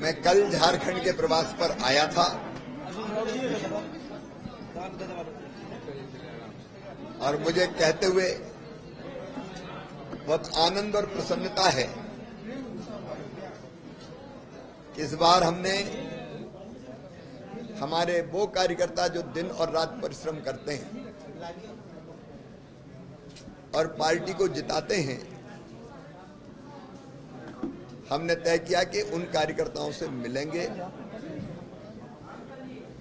मैं कल झारखंड के प्रवास पर आया था और मुझे कहते हुए बहुत आनंद और प्रसन्नता है कि इस बार हमने हमारे वो कार्यकर्ता जो दिन और रात परिश्रम करते हैं और पार्टी को जिताते हैं, हमने तय किया कि उन कार्यकर्ताओं से मिलेंगे।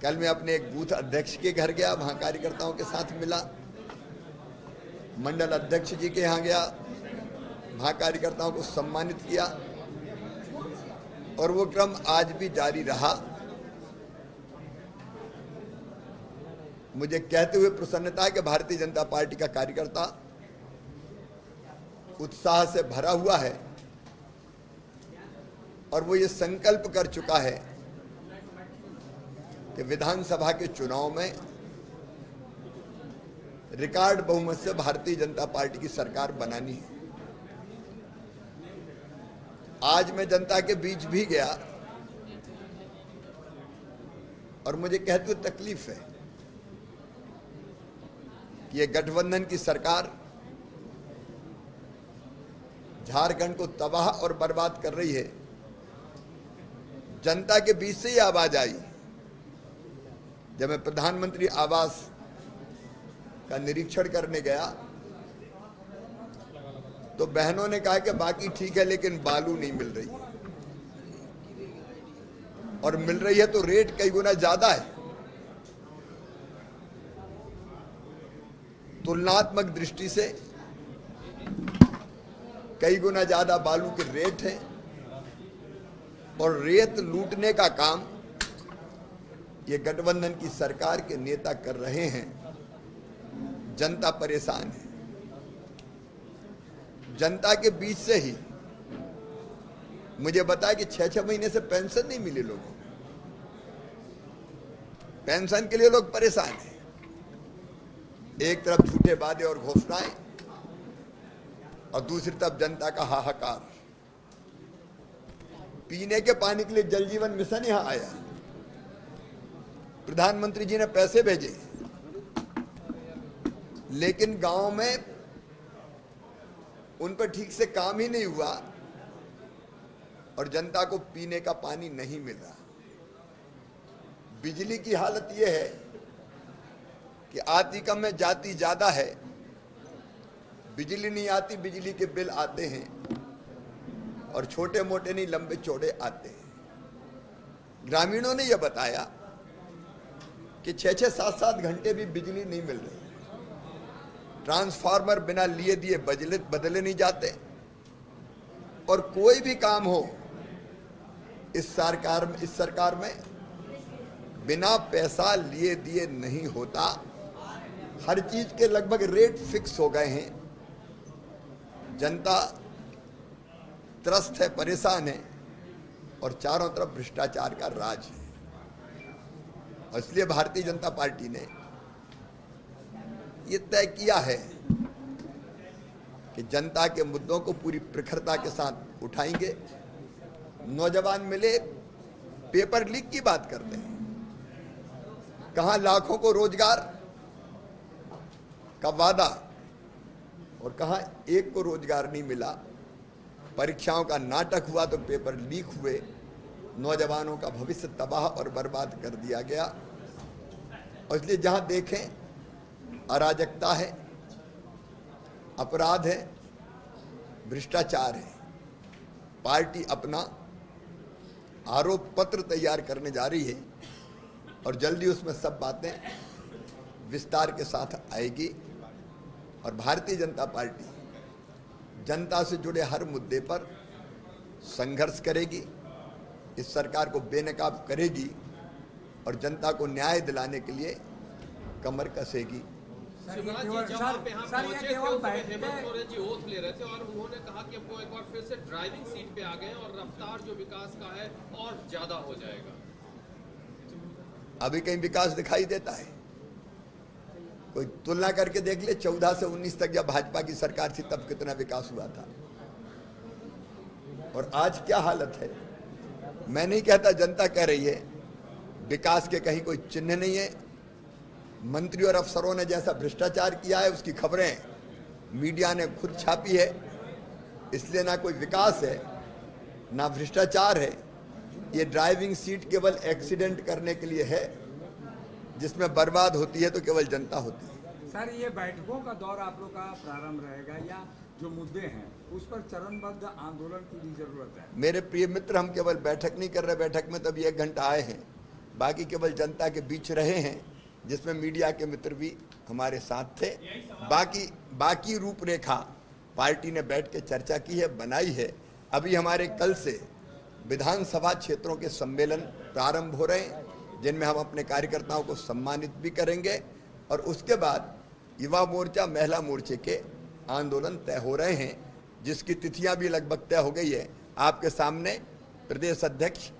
कल मैं अपने एक बूथ अध्यक्ष के घर गया, वहां कार्यकर्ताओं के साथ मिला। मंडल अध्यक्ष जी के यहाँ गया, वहां कार्यकर्ताओं को सम्मानित किया और वो क्रम आज भी जारी रहा। मुझे कहते हुए प्रसन्नता है कि भारतीय जनता पार्टी का कार्यकर्ता उत्साह से भरा हुआ है और वो ये संकल्प कर चुका है कि विधानसभा के चुनाव में रिकॉर्ड बहुमत से भारतीय जनता पार्टी की सरकार बनानी है। आज मैं जनता के बीच भी गया और मुझे कहते हुए तकलीफ है कि ये गठबंधन की सरकार झारखंड को तबाह और बर्बाद कर रही है। जनता के बीच से ये आवाज आई जब मैं प्रधानमंत्री आवास का निरीक्षण करने गया तो बहनों ने कहा कि बाकी ठीक है लेकिन बालू नहीं मिल रही, और मिल रही है तो रेट कई गुना ज्यादा है। तुलनात्मक दृष्टि से कई गुना ज्यादा बालू के रेट है और रेत लूटने का काम ये गठबंधन की सरकार के नेता कर रहे हैं। जनता परेशान है। जनता के बीच से ही मुझे बताया कि 6-6 महीने से पेंशन नहीं मिली लोगों को। पेंशन के लिए लोग परेशान हैं। एक तरफ झूठे वादे और घोषणाएं और दूसरी तरफ जनता का हाहाकार। पीने के पानी के लिए जल जीवन मिशन यहां आया, प्रधानमंत्री जी ने पैसे भेजे, लेकिन गांव में उन पर ठीक से काम ही नहीं हुआ और जनता को पीने का पानी नहीं मिल रहा। बिजली की हालत यह है कि आती कम में जाती ज्यादा है। बिजली नहीं आती, बिजली के बिल आते हैं और छोटे मोटे नहीं लंबे चौड़े आते हैं। ग्रामीणों ने यह बताया कि 6-6, 7-7 घंटे भी बिजली नहीं मिल रही। ट्रांसफार्मर बिना लिए दिए बदले नहीं जाते और कोई भी काम हो इस सरकार में बिना पैसा लिए दिए नहीं होता। हर चीज के लगभग रेट फिक्स हो गए हैं। जनता त्रस्त है, परेशान है और चारों तरफ भ्रष्टाचार का राज है। और इसलिए भारतीय जनता पार्टी ने ये तय किया है कि जनता के मुद्दों को पूरी प्रखरता के साथ उठाएंगे। नौजवान मिले, पेपर लीक की बात करते हैं। कहां लाखों को रोजगार का वादा और कहां एक को रोजगार नहीं मिला। परीक्षाओं का नाटक हुआ तो पेपर लीक हुए। नौजवानों का भविष्य तबाह और बर्बाद कर दिया गया। और इसलिए जहां देखें अराजकता है, अपराध है, भ्रष्टाचार है। पार्टी अपना आरोप पत्र तैयार करने जा रही है और जल्दी उसमें सब बातें विस्तार के साथ आएगी। और भारतीय जनता पार्टी जनता से जुड़े हर मुद्दे पर संघर्ष करेगी, इस सरकार को बेनकाब करेगी और जनता को न्याय दिलाने के लिए कमर कसेगी। शिवराज जी जब आप यहाँ पहुंचे थे उस समय हेमंत सोरेन जी ओथ ले रहे थे और उन्होंने कहा कि अब वो एक बार फिर से ड्राइविंग सीट पे आ गए और रफ्तार जो विकास का है और ज्यादा हो जाएगा। अभी कहीं विकास दिखाई देता है? कोई तुलना करके देख ले, 14 से 19 तक जब भाजपा की सरकार थी तब कितना विकास हुआ था और आज क्या हालत है। मैं नहीं कहता, जनता कह रही है। विकास के कहीं कोई चिन्ह नहीं है। मंत्री और अफसरों ने जैसा भ्रष्टाचार किया है उसकी खबरें मीडिया ने खुद छापी है। इसलिए ना कोई विकास है ना भ्रष्टाचार है। ये ड्राइविंग सीट केवल एक्सीडेंट करने के लिए है, जिसमें बर्बाद होती है तो केवल जनता होती है। सर, ये बैठकों का दौर आप लोग का प्रारंभ रहेगा या जो मुद्दे हैं उस पर चरणबद्ध आंदोलन की भी जरूरत है? मेरे प्रिय मित्र, हम केवल बैठक नहीं कर रहे। बैठक में तभी 1 घंटा आए हैं, बाकी केवल जनता के बीच रहे हैं, जिसमें मीडिया के मित्र भी हमारे साथ थे। बाकी रूपरेखा पार्टी ने बैठ के चर्चा की है, बनाई है। अभी हमारे कल से विधानसभा क्षेत्रों के सम्मेलन प्रारंभ हो रहे हैं, जिनमें हम अपने कार्यकर्ताओं को सम्मानित भी करेंगे। और उसके बाद युवा मोर्चा, महिला मोर्चे के आंदोलन तय हो रहे हैं, जिसकी तिथियां भी लगभग तय हो गई है। आपके सामने प्रदेश अध्यक्ष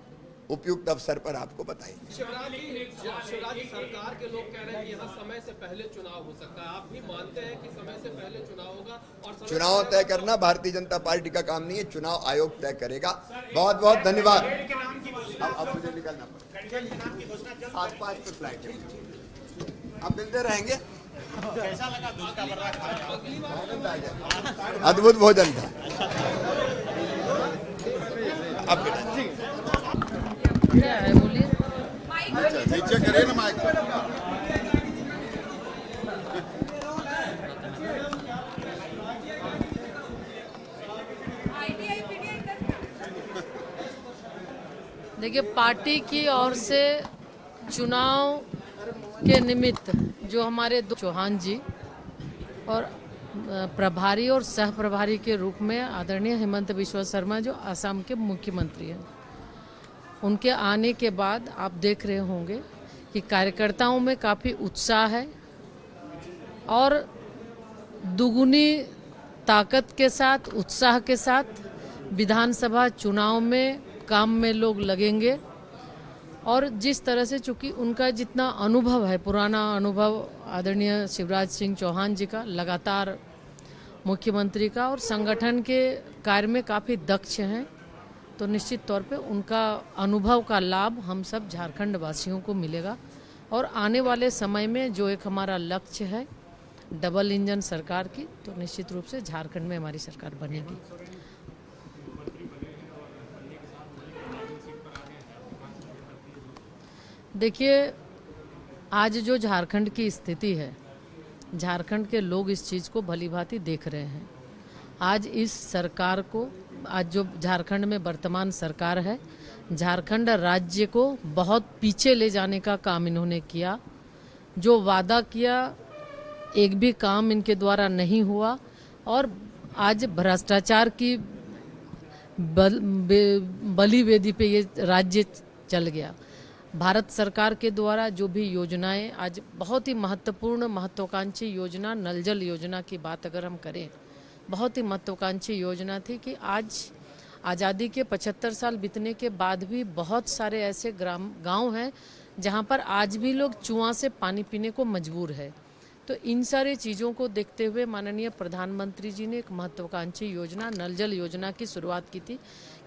उपयुक्त अवसर पर आपको बताएंगे। शिवराज जी, सरकार के लोग कह रहे हैं कि यहाँ समय से पहले चुनाव हो सकता है। आप भी मानते हैं कि समय से पहले चुनाव होगा? और चुनाव तय करना भारतीय जनता पार्टी का काम नहीं है, चुनाव आयोग तय करेगा। बहुत बहुत धन्यवाद। अब मुझे निकलना पड़ेगा। 5 पे फ्लाइट है। आप मिलते रहेंगे। कैसा लगा दूसरा अद्भुत भोजन था। अब क्या है बोलिए। नीचे करिए ना माइक पर। देखिए, पार्टी की ओर से चुनाव के निमित्त जो हमारे चौहान जी और प्रभारी और सह प्रभारी के रूप में आदरणीय हेमंत बिस्वा शर्मा जो असम के मुख्यमंत्री हैं, उनके आने के बाद आप देख रहे होंगे कि कार्यकर्ताओं में काफ़ी उत्साह है और दुगुनी ताकत के साथ, उत्साह के साथ विधानसभा चुनाव में काम में लोग लगेंगे। और जिस तरह से, चूंकि उनका जितना अनुभव है, पुराना अनुभव आदरणीय शिवराज सिंह चौहान जी का, लगातार मुख्यमंत्री का, और संगठन के कार्य में काफ़ी दक्ष हैं, तो निश्चित तौर पे उनका अनुभव का लाभ हम सब झारखंड वासियों को मिलेगा। और आने वाले समय में जो एक हमारा लक्ष्य है डबल इंजन सरकार की, तो निश्चित रूप से झारखंड में हमारी सरकार बनेगी। देखिए, आज जो झारखंड की स्थिति है, झारखंड के लोग इस चीज़ को भलीभांति देख रहे हैं। आज इस सरकार को, आज जो झारखंड में वर्तमान सरकार है, झारखंड राज्य को बहुत पीछे ले जाने का काम इन्होंने किया। जो वादा किया, एक भी काम इनके द्वारा नहीं हुआ। और आज भ्रष्टाचार की बलि वेदी पे ये राज्य चल गया। भारत सरकार के द्वारा जो भी योजनाएं, आज बहुत ही महत्वपूर्ण महत्वाकांक्षी योजना नल जल योजना की बात अगर हम करें, बहुत ही महत्वाकांक्षी योजना थी कि आज आज़ादी के 75 साल बीतने के बाद भी बहुत सारे ऐसे गांव हैं जहां पर आज भी लोग कुआं से पानी पीने को मजबूर है। तो इन सारे चीज़ों को देखते हुए माननीय प्रधानमंत्री जी ने एक महत्वाकांक्षी योजना नल जल योजना की शुरुआत की थी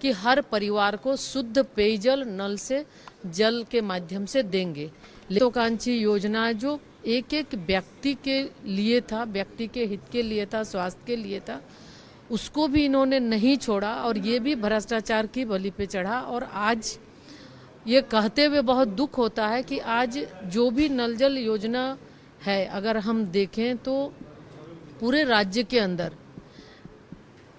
कि हर परिवार को शुद्ध पेयजल नल से जल के माध्यम से देंगे। महत्वाकांक्षी योजना जो एक एक व्यक्ति के लिए था, व्यक्ति के हित के लिए था, स्वास्थ्य के लिए था, उसको भी इन्होंने नहीं छोड़ा और ये भी भ्रष्टाचार की बलि पे चढ़ा। और आज ये कहते हुए बहुत दुख होता है कि आज जो भी नल जल योजना है, अगर हम देखें तो पूरे राज्य के अंदर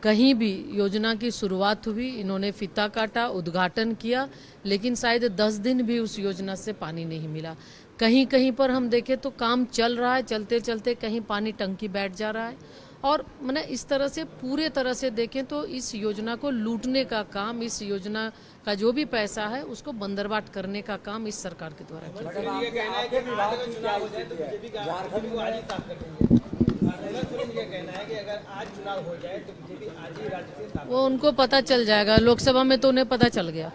कहीं भी योजना की शुरुआत हुई, इन्होंने फीता काटा, उद्घाटन किया, लेकिन शायद 10 दिन भी उस योजना से पानी नहीं मिला। कहीं कहीं पर हम देखें तो काम चल रहा है, चलते चलते कहीं पानी टंकी बैठ जा रहा है। और मैंने इस तरह से पूरे तरह से देखें तो इस योजना को लूटने का काम, इस योजना का जो भी पैसा है उसको बंदरबाट करने का काम इस सरकार के द्वारा किया। वो उनको पता चल जाएगा, लोकसभा में तो उन्हें पता चल गया।